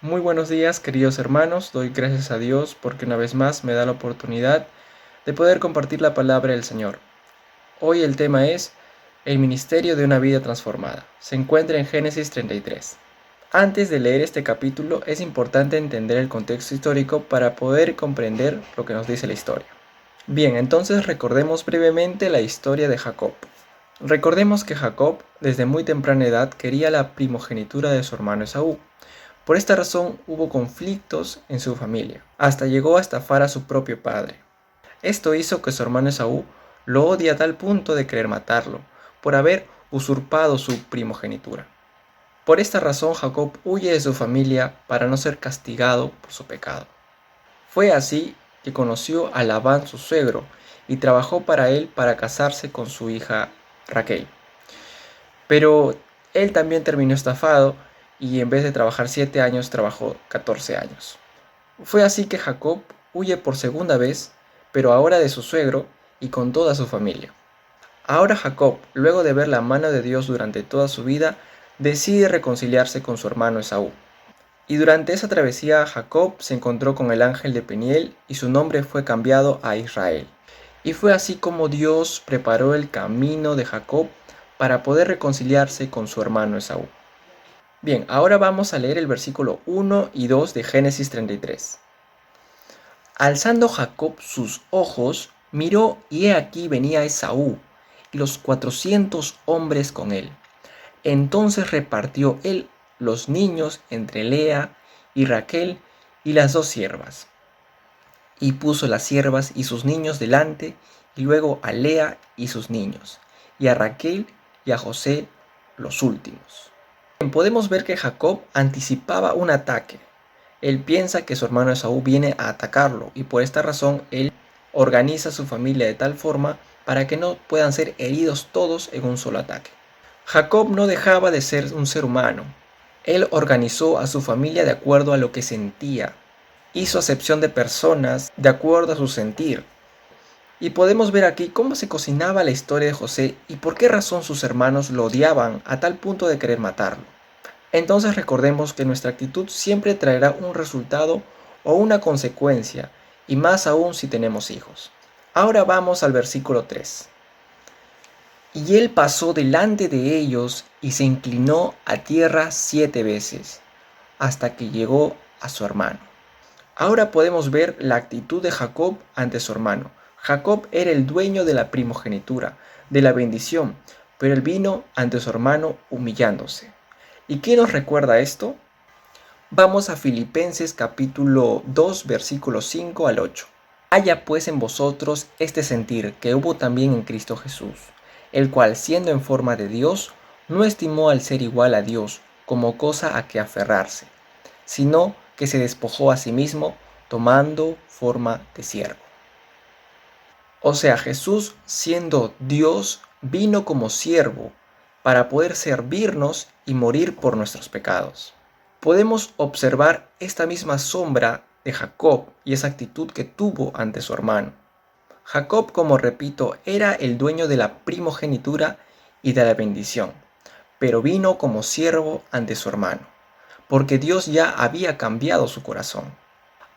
Muy buenos días, queridos hermanos. Doy gracias a Dios porque una vez más me da la oportunidad de poder compartir la palabra del Señor. Hoy el tema es el ministerio de una vida transformada. Se encuentra en Génesis 33. Antes de leer este capítulo es importante entender el contexto histórico para poder comprender lo que nos dice la historia. Bien, entonces recordemos brevemente la historia de Jacob. Recordemos que Jacob desde muy temprana edad quería la primogenitura de su hermano Esaú. Por esta razón hubo conflictos en su familia, hasta llegó a estafar a su propio padre. Esto hizo que su hermano Esaú lo odie a tal punto de querer matarlo, por haber usurpado su primogenitura. Por esta razón Jacob huye de su familia para no ser castigado por su pecado. Fue así que conoció a Labán su suegro y trabajó para él para casarse con su hija Raquel. Pero él también terminó estafado y en vez de trabajar 7 años, trabajó 14 años. Fue así que Jacob huye por segunda vez, pero ahora de su suegro y con toda su familia. Ahora Jacob, luego de ver la mano de Dios durante toda su vida, decide reconciliarse con su hermano Esaú. Y durante esa travesía Jacob se encontró con el ángel de Peniel y su nombre fue cambiado a Israel. Y fue así como Dios preparó el camino de Jacob para poder reconciliarse con su hermano Esaú. Bien, ahora vamos a leer el versículo 1 y 2 de Génesis 33. Alzando Jacob sus ojos, miró y he aquí venía Esaú y los 400 hombres con él. Entonces repartió él los niños entre Lea y Raquel y las dos siervas. Y puso las siervas y sus niños delante, y luego a Lea y sus niños, y a Raquel y a José los últimos. Podemos ver que Jacob anticipaba un ataque. Él piensa que su hermano Esaú viene a atacarlo, y por esta razón él organiza a su familia de tal forma para que no puedan ser heridos todos en un solo ataque. Jacob no dejaba de ser un ser humano. Él organizó a su familia de acuerdo a lo que sentía. Hizo acepción de personas de acuerdo a su sentir. Y podemos ver aquí cómo se cocinaba la historia de José y por qué razón sus hermanos lo odiaban a tal punto de querer matarlo. Entonces recordemos que nuestra actitud siempre traerá un resultado o una consecuencia, y más aún si tenemos hijos. Ahora vamos al versículo 3. Y él pasó delante de ellos y se inclinó a tierra 7 veces, hasta que llegó a su hermano. Ahora podemos ver la actitud de Jacob ante su hermano. Jacob era el dueño de la primogenitura, de la bendición, pero él vino ante su hermano humillándose. ¿Y qué nos recuerda esto? Vamos a Filipenses capítulo 2 versículos 5 al 8. Haya pues en vosotros este sentir que hubo también en Cristo Jesús, el cual siendo en forma de Dios, no estimó al ser igual a Dios como cosa a que aferrarse, sino que se despojó a sí mismo, tomando forma de siervo. O sea, Jesús, siendo Dios, vino como siervo para poder servirnos y morir por nuestros pecados. Podemos observar esta misma sombra de Jacob y esa actitud que tuvo ante su hermano. Jacob, como repito, era el dueño de la primogenitura y de la bendición, pero vino como siervo ante su hermano, porque Dios ya había cambiado su corazón.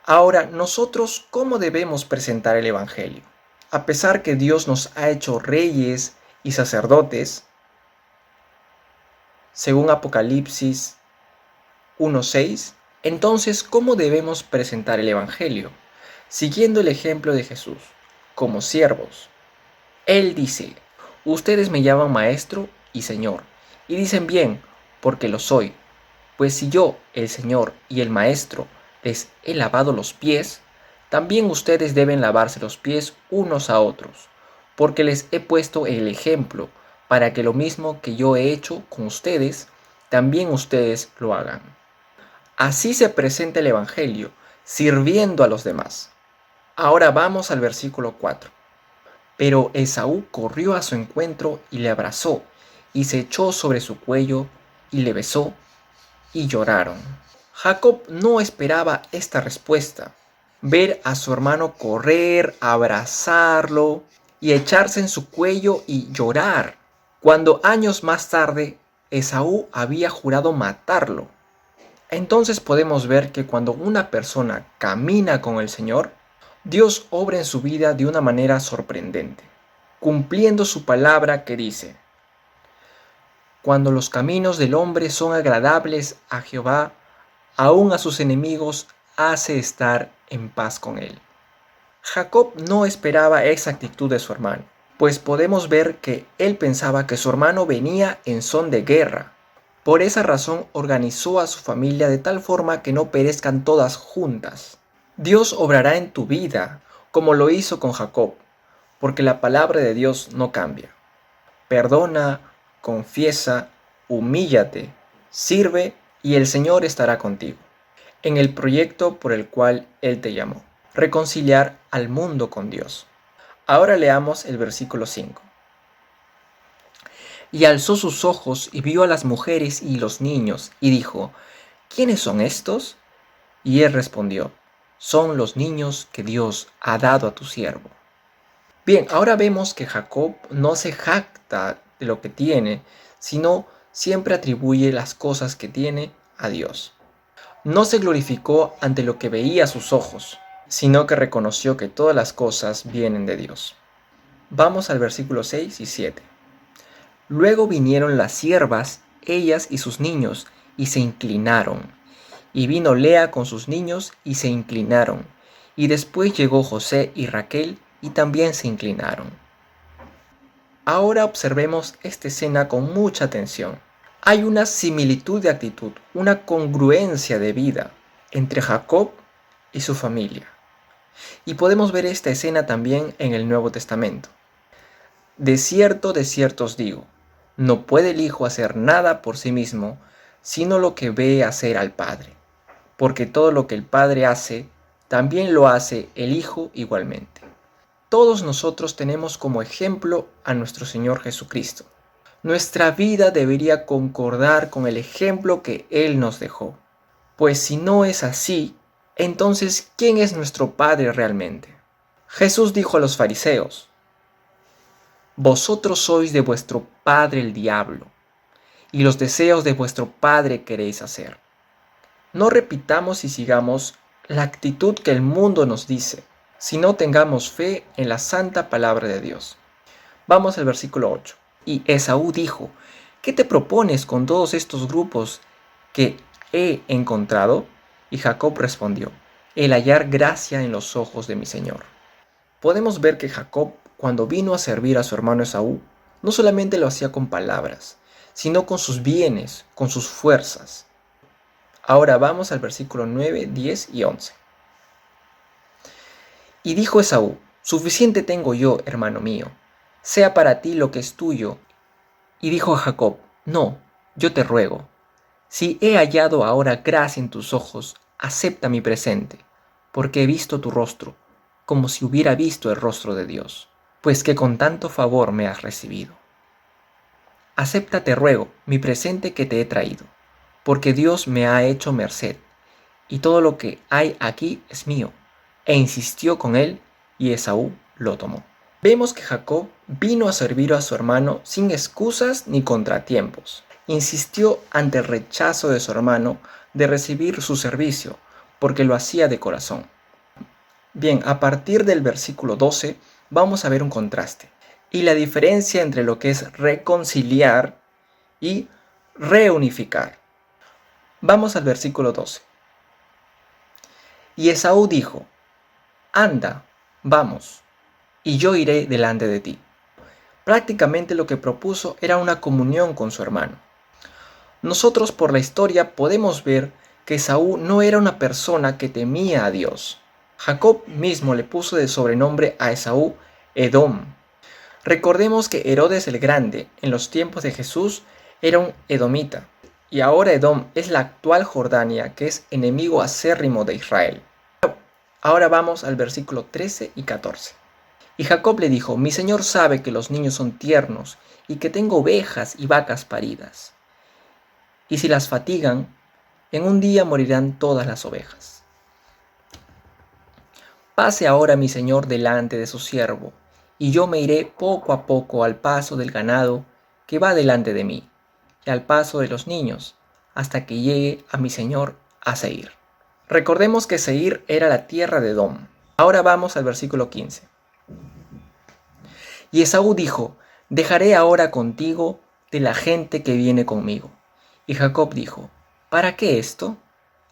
Ahora, nosotros, ¿cómo debemos presentar el Evangelio? A pesar que Dios nos ha hecho reyes y sacerdotes, según Apocalipsis 1:6, entonces, ¿cómo debemos presentar el Evangelio? Siguiendo el ejemplo de Jesús, como siervos. Él dice, ustedes me llaman maestro y señor, y dicen bien, porque lo soy. Pues si yo, el Señor y el Maestro, les he lavado los pies, también ustedes deben lavarse los pies unos a otros, porque les he puesto el ejemplo, para que lo mismo que yo he hecho con ustedes, también ustedes lo hagan. Así se presenta el Evangelio, sirviendo a los demás. Ahora vamos al versículo 4. Pero Esaú corrió a su encuentro y le abrazó, y se echó sobre su cuello, y le besó, y lloraron. Jacob no esperaba esta respuesta. Ver a su hermano correr, abrazarlo y echarse en su cuello y llorar, cuando años más tarde Esaú había jurado matarlo. Entonces podemos ver que cuando una persona camina con el Señor, Dios obra en su vida de una manera sorprendente, cumpliendo su palabra que dice: cuando los caminos del hombre son agradables a Jehová, aun a sus enemigos hace estar en paz con él. Jacob no esperaba esa actitud de su hermano, pues podemos ver que él pensaba que su hermano venía en son de guerra. Por esa razón organizó a su familia de tal forma que no perezcan todas juntas. Dios obrará en tu vida como lo hizo con Jacob, porque la palabra de Dios no cambia. Perdona, confiesa, humíllate, sirve y el Señor estará contigo en el proyecto por el cual Él te llamó: reconciliar al mundo con Dios. Ahora leamos el versículo 5. Y alzó sus ojos y vio a las mujeres y los niños, y dijo: ¿quiénes son estos? Y él respondió: son los niños que Dios ha dado a tu siervo. Bien, ahora vemos que Jacob no se jacta de lo que tiene, sino siempre atribuye las cosas que tiene a Dios. No se glorificó ante lo que veía a sus ojos, sino que reconoció que todas las cosas vienen de Dios. Vamos al versículo 6 y 7. Luego vinieron las siervas, ellas y sus niños, y se inclinaron. Y vino Lea con sus niños, y se inclinaron. Y después llegó José y Raquel, y también se inclinaron. Ahora observemos esta escena con mucha atención. Hay una similitud de actitud, una congruencia de vida entre Jacob y su familia. Y podemos ver esta escena también en el Nuevo Testamento. De cierto os digo, no puede el Hijo hacer nada por sí mismo, sino lo que ve hacer al Padre. Porque todo lo que el Padre hace, también lo hace el Hijo igualmente. Todos nosotros tenemos como ejemplo a nuestro Señor Jesucristo. Nuestra vida debería concordar con el ejemplo que Él nos dejó. Pues si no es así, entonces, ¿quién es nuestro Padre realmente? Jesús dijo a los fariseos: vosotros sois de vuestro padre el diablo, y los deseos de vuestro padre queréis hacer. No repitamos y sigamos la actitud que el mundo nos dice, sino tengamos fe en la santa palabra de Dios. Vamos al versículo 8. Y Esaú dijo: ¿qué te propones con todos estos grupos que he encontrado? Y Jacob respondió: el hallar gracia en los ojos de mi Señor. Podemos ver que Jacob, cuando vino a servir a su hermano Esaú, no solamente lo hacía con palabras, sino con sus bienes, con sus fuerzas. Ahora vamos al versículo 9, 10 y 11. Y dijo Esaú: suficiente tengo yo, hermano mío, sea para ti lo que es tuyo. Y dijo a Jacob: no, yo te ruego, si he hallado ahora gracia en tus ojos, acepta mi presente, porque he visto tu rostro, como si hubiera visto el rostro de Dios, pues que con tanto favor me has recibido. Acepta, te ruego, mi presente que te he traído, porque Dios me ha hecho merced, y todo lo que hay aquí es mío. E insistió con él, y Esaú lo tomó. Vemos que Jacob vino a servir a su hermano sin excusas ni contratiempos. Insistió ante el rechazo de su hermano de recibir su servicio, porque lo hacía de corazón. Bien, a partir del versículo 12 vamos a ver un contraste y la diferencia entre lo que es reconciliar y reunificar. Vamos al versículo 12. Y Esaú dijo: anda, vamos, y yo iré delante de ti. Prácticamente lo que propuso era una comunión con su hermano. Nosotros por la historia podemos ver que Esaú no era una persona que temía a Dios. Jacob mismo le puso de sobrenombre a Esaú Edom. Recordemos que Herodes el Grande en los tiempos de Jesús era un edomita, y ahora Edom es la actual Jordania, que es enemigo acérrimo de Israel. Ahora vamos al versículo 13 y 14. Y Jacob le dijo: mi señor sabe que los niños son tiernos y que tengo ovejas y vacas paridas. Y si las fatigan, en un día morirán todas las ovejas. Pase ahora mi señor delante de su siervo, y yo me iré poco a poco al paso del ganado que va delante de mí, y al paso de los niños, hasta que llegue a mi señor a Seir. Recordemos que Seir era la tierra de Edom. Ahora vamos al versículo 15. Y Esaú dijo: dejaré ahora contigo de la gente que viene conmigo. Y Jacob dijo: ¿para qué esto?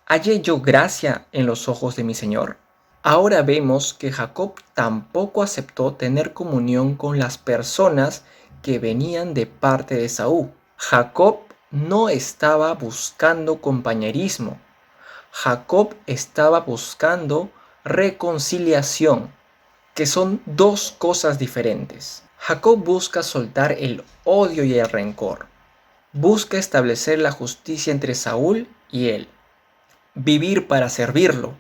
¿Hallé yo gracia en los ojos de mi señor? Ahora vemos que Jacob tampoco aceptó tener comunión con las personas que venían de parte de Esaú. Jacob no estaba buscando compañerismo. Jacob estaba buscando reconciliación, que son dos cosas diferentes. Jacob busca soltar el odio y el rencor. Busca establecer la justicia entre Saúl y él. Vivir para servirlo,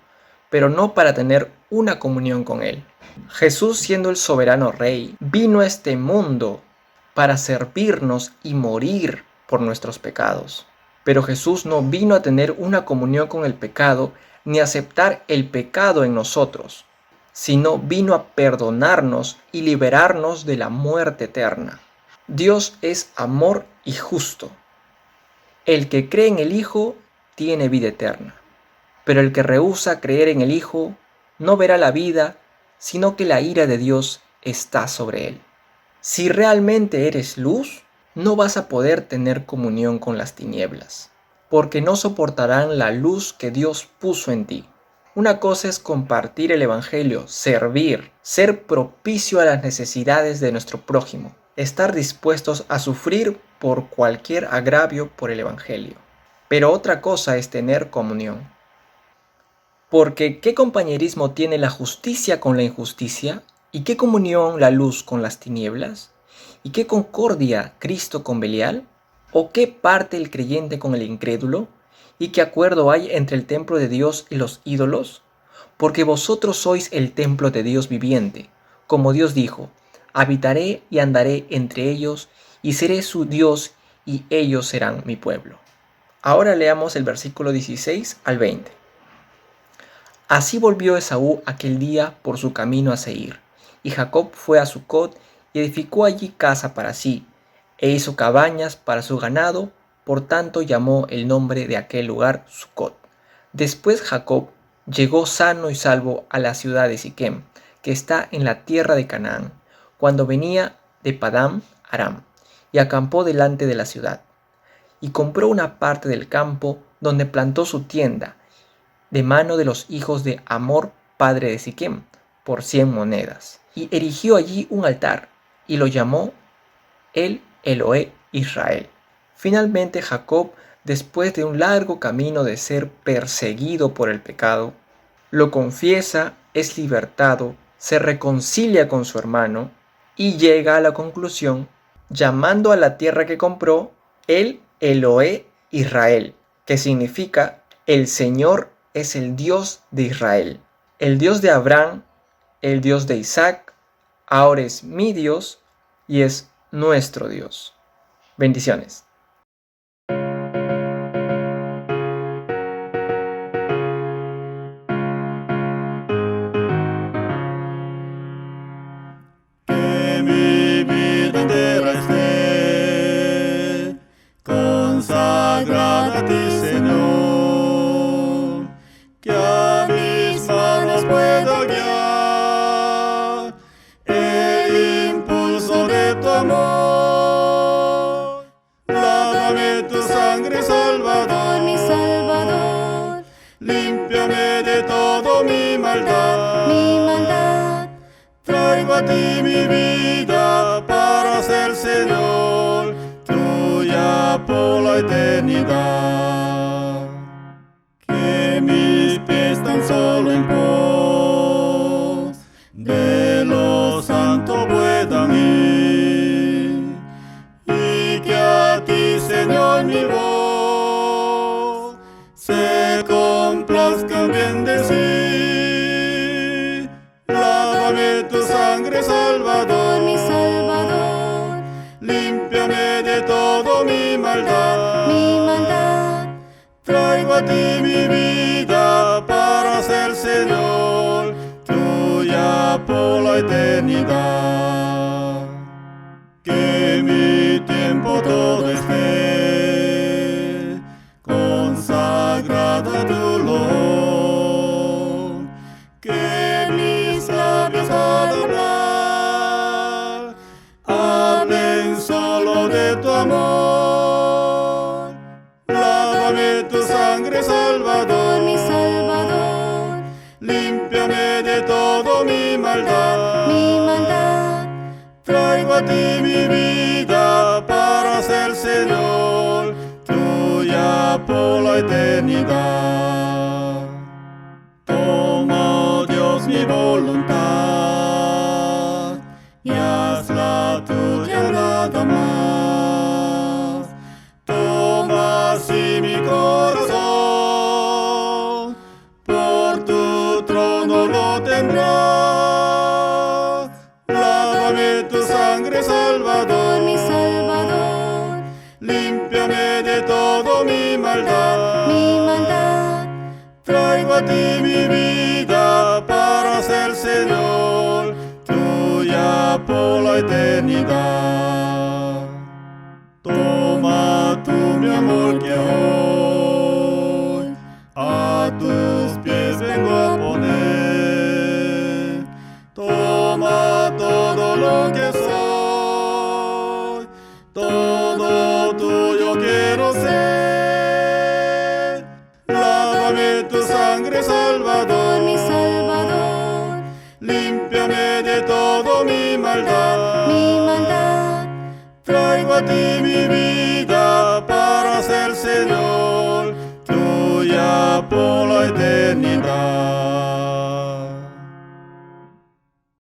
pero no para tener una comunión con él. Jesús, siendo el soberano rey, vino a este mundo para servirnos y morir por nuestros pecados. Pero Jesús no vino a tener una comunión con el pecado ni a aceptar el pecado en nosotros, sino vino a perdonarnos y liberarnos de la muerte eterna. Dios es amor y justo. El que cree en el Hijo tiene vida eterna, pero el que rehúsa creer en el Hijo no verá la vida, sino que la ira de Dios está sobre él. Si realmente eres luz, no vas a poder tener comunión con las tinieblas, porque no soportarán la luz que Dios puso en ti. Una cosa es compartir el Evangelio, servir, ser propicio a las necesidades de nuestro prójimo, estar dispuestos a sufrir por cualquier agravio por el Evangelio. Pero otra cosa es tener comunión. Porque ¿qué compañerismo tiene la justicia con la injusticia? ¿Y qué comunión la luz con las tinieblas? ¿Y qué concordia Cristo con Belial? ¿O qué parte el creyente con el incrédulo? ¿Y qué acuerdo hay entre el templo de Dios y los ídolos? Porque vosotros sois el templo de Dios viviente. Como Dios dijo: habitaré y andaré entre ellos, y seré su Dios, y ellos serán mi pueblo. Ahora leamos el versículo 16 al 20. Así volvió Esaú aquel día por su camino a Seir, y Jacob fue a Sucot y edificó allí casa para sí, e hizo cabañas para su ganado, por tanto llamó el nombre de aquel lugar Sucot. Después Jacob llegó sano y salvo a la ciudad de Siquem, que está en la tierra de Canaán, cuando venía de Padán Aram, y acampó delante de la ciudad. Y compró una parte del campo donde plantó su tienda, de mano de los hijos de Hamor, padre de Siquem, por 100 monedas. Y erigió allí un altar, y lo llamó el Elohe Israel. Finalmente Jacob, después de un largo camino de ser perseguido por el pecado, lo confiesa, es libertado, se reconcilia con su hermano y llega a la conclusión, llamando a la tierra que compró el Elohe Israel, que significa el Señor es el Dios de Israel, el Dios de Abraham, el Dios de Isaac, ahora es mi Dios y es nuestro Dios. Bendiciones. Que mi vida entera esté consagrada a ti, Señor, que a mis manos pueda guiar el impulso de tu amor. Lávame tu sangre, Salvador, mi Salvador, límpiame de todo mi maldad. Traigo a ti mi vida para ser, Señor, tuya por la eternidad. Que mis pies tan solo en pos de lo santo puedan ir, y que a ti, Señor, mi voz se complazca en bendecir. Lávame tu sangre, Salvador, mi Salvador, límpiame de todo mi maldad. Traigo a ti mi vida para ser, Señor, tuya por la eternidad. Que mi tiempo todo esté consagrado a tu Lávame tu sangre, Salvador, mi Salvador, límpiame de todo mi maldad. mi maldad. Traigo a ti mi vida para ser, Señor, tuya por la eternidad. Toma, oh Dios, mi voluntad y hazla tuya nada más. Toma así mi corazón, por tu trono lo tendrás. Lávame tu sangre, Salvador, Mi Salvador, límpiame de todo mi maldad. mi maldad. Traigo a ti mi vida para ser, Señor, tuya por la eternidad. Toma tú mi amor que hoy a tus pies vengo a poner. Toma todo lo que soy, todo tuyo quiero ser. Lávame tu sangre, Salvador, Mi Salvador, límpiame de todo mi maldad. mi maldad. Traigo a ti mi vida